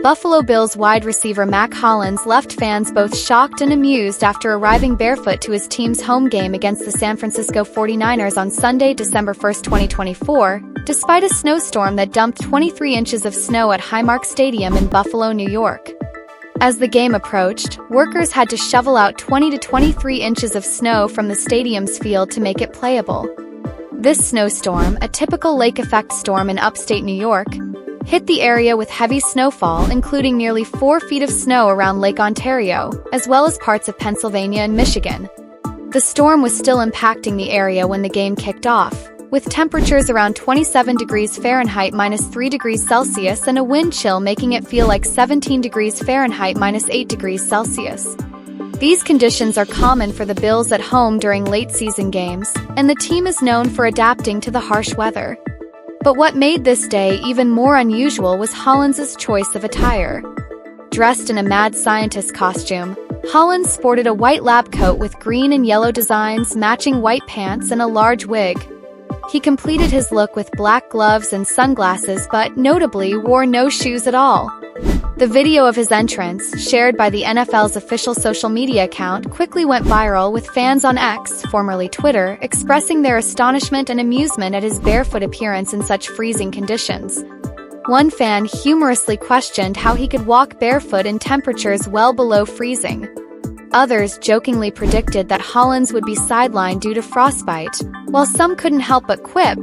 Buffalo Bills wide receiver Mack Hollins left fans both shocked and amused after arriving barefoot to his team's home game against the San Francisco 49ers on Sunday, December 1, 2024, despite a snowstorm that dumped 23 inches of snow at Highmark Stadium in Buffalo, New York. As the game approached, workers had to shovel out 20 to 23 inches of snow from the stadium's field to make it playable. This snowstorm, a typical lake-effect storm in upstate New York, hit the area with heavy snowfall, including nearly 4 feet of snow around Lake Ontario, as well as parts of Pennsylvania and Michigan. The storm was still impacting the area when the game kicked off, with temperatures around 27 degrees Fahrenheit -3 degrees Celsius and a wind chill making it feel like 17 degrees Fahrenheit -8 degrees Celsius. These conditions are common for the Bills at home during late-season games, and the team is known for adapting to the harsh weather. But what made this day even more unusual was Hollins' choice of attire. Dressed in a mad scientist costume, Hollins sported a white lab coat with green and yellow designs, matching white pants, and a large wig. He completed his look with black gloves and sunglasses, but notably wore no shoes at all. The video of his entrance, shared by the NFL's official social media account, quickly went viral, with fans on X, formerly Twitter, expressing their astonishment and amusement at his barefoot appearance in such freezing conditions. One fan humorously questioned how he could walk barefoot in temperatures well below freezing. Others jokingly predicted that Hollins would be sidelined due to frostbite, while some couldn't help but quip,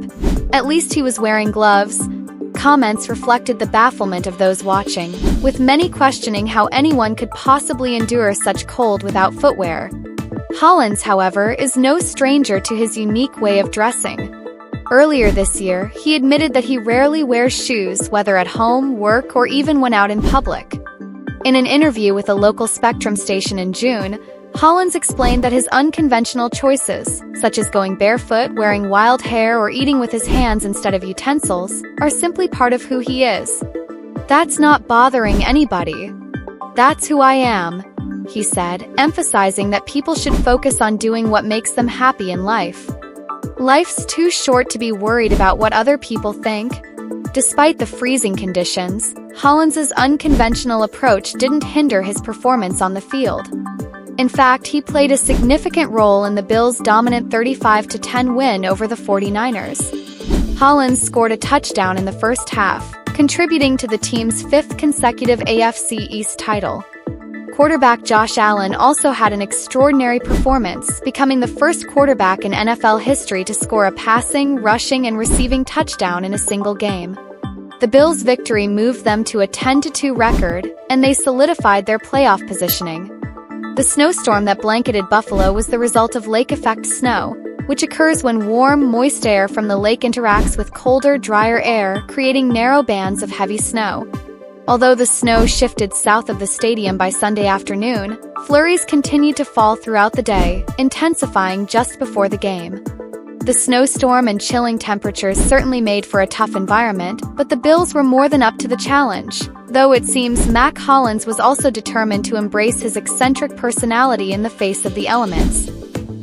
"At least he was wearing gloves." Comments reflected the bafflement of those watching, with many questioning how anyone could possibly endure such cold without footwear. Hollins, however, is no stranger to his unique way of dressing. Earlier this year, he admitted that he rarely wears shoes, whether at home, work, or even when out in public. In an interview with a local Spectrum station in June, Hollins explained that his unconventional choices, such as going barefoot, wearing wild hair, or eating with his hands instead of utensils, are simply part of who he is. "That's not bothering anybody. That's who I am," he said, emphasizing that people should focus on doing what makes them happy in life. Life's too short to be worried about what other people think. Despite the freezing conditions, Hollins' unconventional approach didn't hinder his performance on the field. In fact, he played a significant role in the Bills' dominant 35-10 win over the 49ers. Hollins scored a touchdown in the first half, contributing to the team's 5th consecutive AFC East title. Quarterback Josh Allen also had an extraordinary performance, becoming the first quarterback in NFL history to score a passing, rushing, and receiving touchdown in a single game. The Bills' victory moved them to a 10-2 record, and they solidified their playoff positioning. The snowstorm that blanketed Buffalo was the result of lake-effect snow, which occurs when warm, moist air from the lake interacts with colder, drier air, creating narrow bands of heavy snow. Although the snow shifted south of the stadium by Sunday afternoon, flurries continued to fall throughout the day, intensifying just before the game. The snowstorm and chilling temperatures certainly made for a tough environment, but the Bills were more than up to the challenge, though it seems Mack Hollins was also determined to embrace his eccentric personality in the face of the elements.